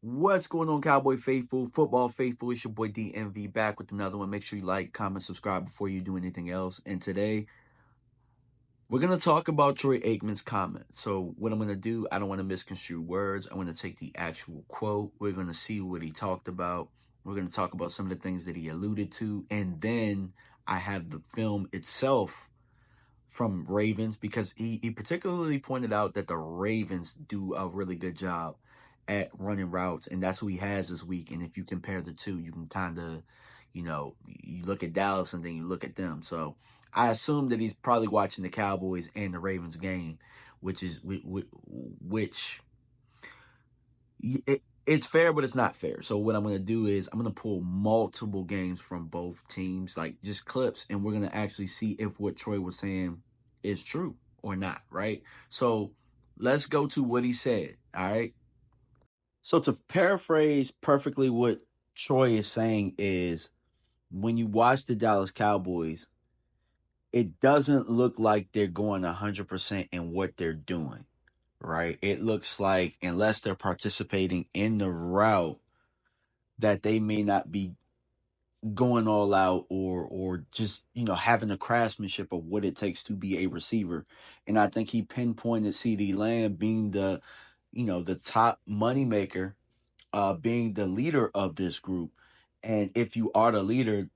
What's going on, Cowboy faithful, football faithful? It's your boy DMV back with another one. Make sure you like, comment, subscribe before you do anything else. And today, we're going to talk about Troy Aikman's comment. So what I'm going to do, I don't want to misconstrue words. I want to take the actual quote. We're going to see what he talked about. We're going to talk about some of the things that he alluded to. And then I have the film itself from Ravens because he particularly pointed out that the Ravens do a really good job at running routes, and that's who he has this week. And if you compare the two, you can kind of, you look at Dallas and then you look at them. So I assume that he's probably watching the Cowboys and the Ravens game, which it's fair, but it's not fair. So what I'm going to do is I'm going to pull multiple games from both teams, like just clips, and we're going to actually see if what Troy was saying is true or not, right? So let's go to what he said, all right? So to paraphrase perfectly what Troy is saying is when you watch the Dallas Cowboys, it doesn't look like they're going 100% in what they're doing, right? It looks like unless they're participating in the route, that they may not be going all out or just having the craftsmanship of what it takes to be a receiver. And I think he pinpointed Cee Dee being the top moneymaker, being the leader of this group. And if you are the leader,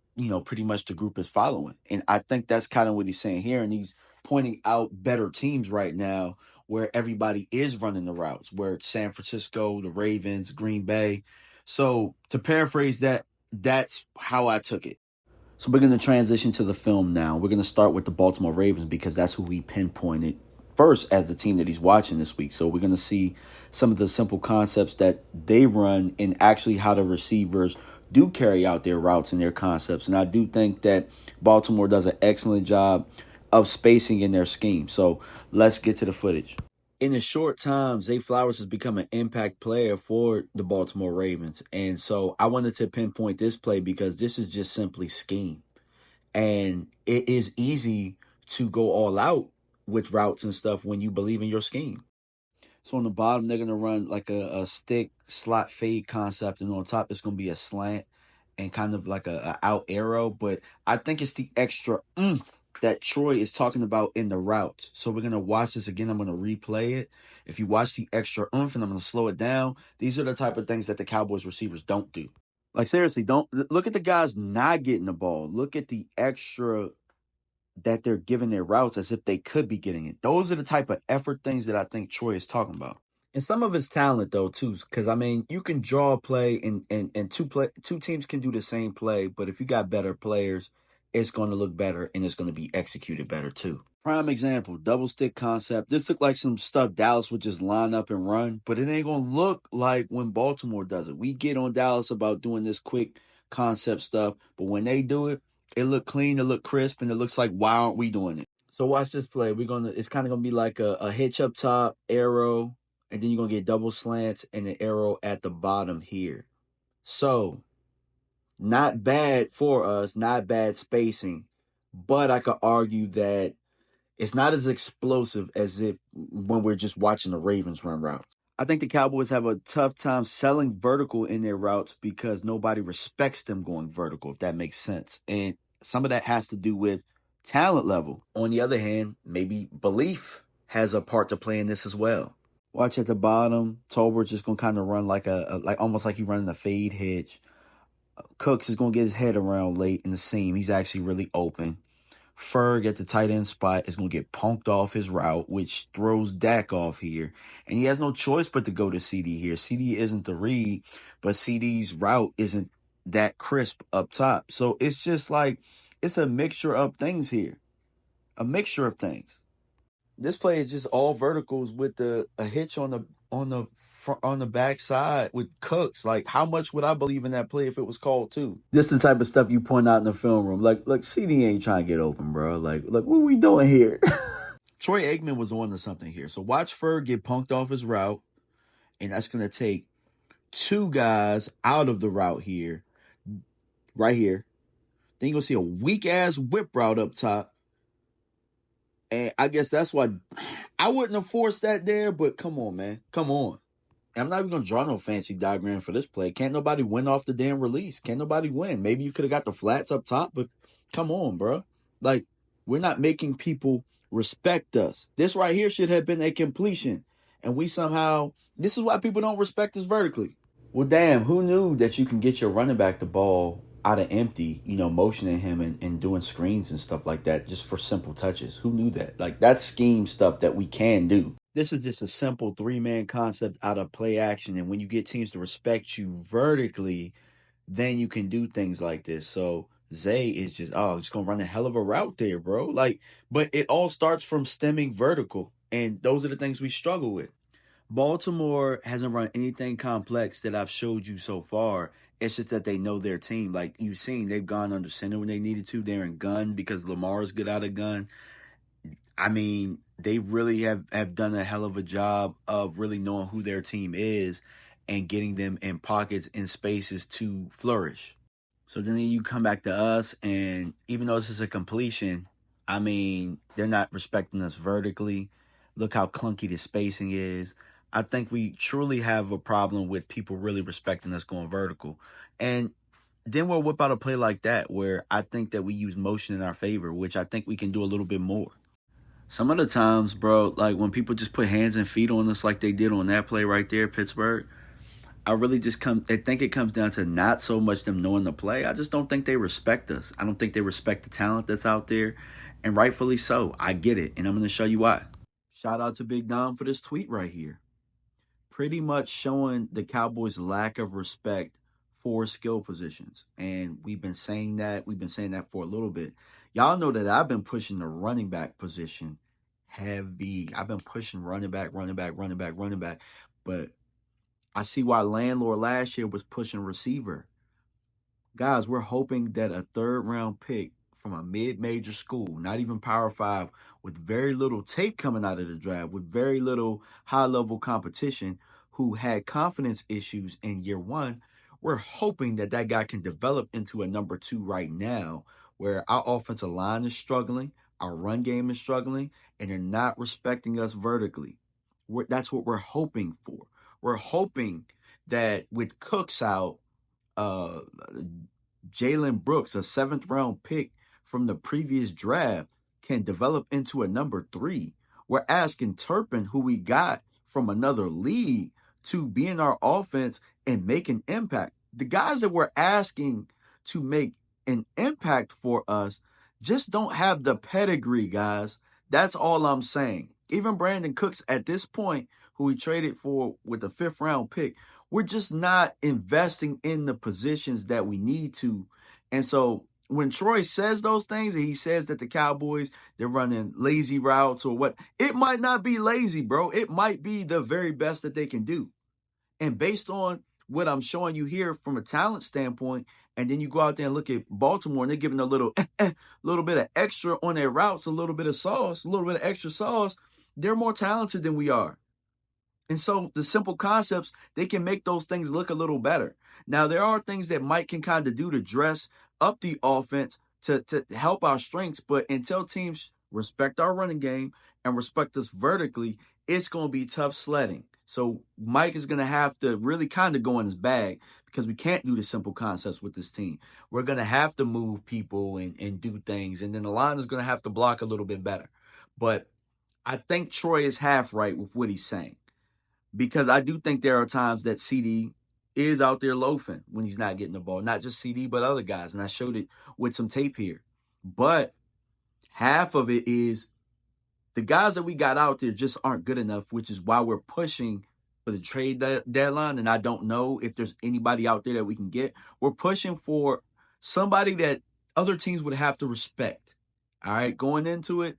pretty much the group is following. And I think that's kind of what he's saying here. And he's pointing out better teams right now where everybody is running the routes, where it's San Francisco, the Ravens, Green Bay. So to paraphrase that, that's how I took it. So we're going to transition to the film now. We're going to start with the Baltimore Ravens because that's who we pinpointed first as the team that he's watching this week. So we're going to see some of the simple concepts that they run and actually how the receivers do carry out their routes and their concepts. And I do think that Baltimore does an excellent job of spacing in their scheme. So let's get to the footage. In a short time, Zay Flowers has become an impact player for the Baltimore Ravens. And so I wanted to pinpoint this play because this is just simply scheme. And it is easy to go all out with routes and stuff when you believe in your scheme. So on the bottom, they're going to run like a stick slot fade concept. And on top, it's going to be a slant and kind of like a out arrow. But I think it's the extra oomph that Troy is talking about in the routes. So we're going to watch this again. I'm going to replay it. If you watch the extra oomph, and I'm going to slow it down, these are the type of things that the Cowboys receivers don't do. Like, seriously, don't look at the guys not getting the ball. Look at the extra that they're giving their routes as if they could be getting it. Those are the type of effort things that I think Troy is talking about. And some of it's talent though too, because I mean you can draw a play and two teams can do the same play, but if you got better players, it's going to look better and it's going to be executed better too. Prime example, double stick concept. This looked like some stuff Dallas would just line up and run, but it ain't going to look like when Baltimore does it. We get on Dallas about doing this quick concept stuff, but when they do it, it look clean, it look crisp, and it looks like why aren't we doing it? So watch this play. It's kind of gonna be like a hitch up top, arrow, and then you're gonna get double slants and an arrow at the bottom here. So not bad for us, not bad spacing, but I could argue that it's not as explosive as if when we're just watching the Ravens run routes. I think the Cowboys have a tough time selling vertical in their routes because nobody respects them going vertical, if that makes sense. And some of that has to do with talent level. On the other hand, maybe belief has a part to play in this as well. Watch at the bottom. Tolbert's just gonna kind of run like like almost like he's running a fade hitch. Cooks is gonna get his head around late in the seam. He's actually really open. Ferg at the tight end spot is going to get punked off his route, which throws Dak off here. And he has no choice but to go to Cee Dee here. Cee Dee isn't the read, but Cee Dee's route isn't that crisp up top. So it's just like, it's a mixture of things here. A mixture of things. This play is just all verticals with a hitch on the backside with Cooks. Like, how much would I believe in that play if it was called too? This the type of stuff you point out in the film room. Like, look, Cee Dee ain't trying to get open, bro. Like, look, what are we doing here? Troy Aikman was on to something here. So watch Ferg get punked off his route, and that's gonna take two guys out of the route here, right here. Then you're gonna see a weak ass whip route up top. And I guess that's why I wouldn't have forced that there, but come on, man. Come on. I'm not even gonna draw no fancy diagram for this play. Can't nobody win off the damn release. Can't nobody win. Maybe you could have got the flats up top, but come on, bro. Like, we're not making people respect us. This right here should have been a completion, and we somehow. This is why people don't respect us vertically. Well, damn, who knew that you can get your running back the ball out of empty, motioning him and doing screens and stuff like that just for simple touches? Who knew that? Like, that's scheme stuff that we can do. This is just a simple three-man concept out of play action. And when you get teams to respect you vertically, then you can do things like this. So Zay is just gonna run a hell of a route there, bro. Like, but it all starts from stemming vertical. And those are the things we struggle with. Baltimore hasn't run anything complex that I've showed you so far. It's just that they know their team. Like you've seen, they've gone under center when they needed to. They're in gun because Lamar's good out of gun. I mean, they really have done a hell of a job of really knowing who their team is and getting them in pockets and spaces to flourish. So then you come back to us, and even though this is a completion, I mean, they're not respecting us vertically. Look how clunky the spacing is. I think we truly have a problem with people really respecting us going vertical. And then we'll whip out a play like that where I think that we use motion in our favor, which I think we can do a little bit more. Some of the times, bro, like when people just put hands and feet on us like they did on that play right there, Pittsburgh, I think it comes down to not so much them knowing the play. I just don't think they respect us. I don't think they respect the talent that's out there. And rightfully so. I get it. And I'm going to show you why. Shout out to Big Dom for this tweet right here. Pretty much showing the Cowboys' lack of respect for skill positions. And we've been saying that. We've been saying that for a little bit. Y'all know that I've been pushing the running back position heavy. I've been pushing running back. But I see why Landlord last year was pushing receiver. Guys, we're hoping that a third round pick from a mid-major school, not even Power 5, with very little tape coming out of the draft, with very little high-level competition, who had confidence issues in year one, we're hoping that that guy can develop into a number 2 right now, where our offensive line is struggling, our run game is struggling, and they're not respecting us vertically. That's what we're hoping for. We're hoping that with Cooks out, uh, Jalen Brooks, a 7th round pick from the previous draft, can develop into a number 3. We're asking Turpin, who we got from another league, to be in our offense and make an impact. The guys that we're asking to make an impact for us just don't have the pedigree, guys. That's all I'm saying. Even Brandon Cooks at this point, who we traded for with the 5th round pick, we're just not investing in the positions that we need to. And so when Troy says those things, and he says that the Cowboys, they're running lazy routes or what, it might not be lazy, bro. It might be the very best that they can do. And based on what I'm showing you here from a talent standpoint, and then you go out there and look at Baltimore, and they're giving a little bit of extra on their routes, a little bit of sauce, a little bit of extra sauce. They're more talented than we are. And so the simple concepts, they can make those things look a little better. Now, there are things that Mike can kind of do to dress up the offense to help our strengths, but until teams respect our running game and respect us vertically, it's going to be tough sledding. So Mike is going to have to really kind of go in his bag because we can't do the simple concepts with this team. We're going to have to move people and do things, and then the line is going to have to block a little bit better. But I think Troy is half right with what he's saying, because I do think there are times that Cee Dee is out there loafing when he's not getting the ball. Not just Cee Dee, but other guys. And I showed it with some tape here. But half of it is the guys that we got out there just aren't good enough, which is why we're pushing for the trade deadline. And I don't know if there's anybody out there that we can get. We're pushing for somebody that other teams would have to respect. All right, going into it,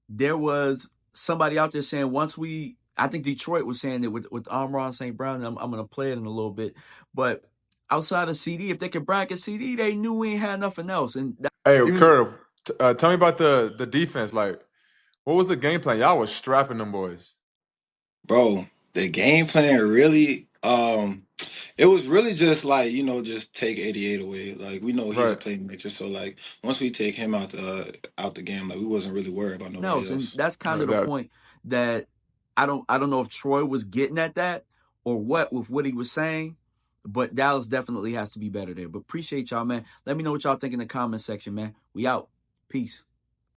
there was somebody out there saying I think Detroit was saying that with Amon St. Brown, I'm going to play it in a little bit. But outside of Cee Dee, if they could bracket Cee Dee, they knew we ain't had nothing else. And Hey, Curb, tell me about the defense. Like, what was the game plan? Y'all was strapping them boys. Bro, the game plan really, it was really just like, just take 88 away. Like we know he's a Right. playmaker, so like once we take him out the game, like we wasn't really worried about nobody else. And else. that's kind of Right. the That point that I don't know if Troy was getting at that, or what with what he was saying, but Dallas definitely has to be better there. But appreciate y'all, man. Let me know what y'all think in the comment section, man. We out. Peace.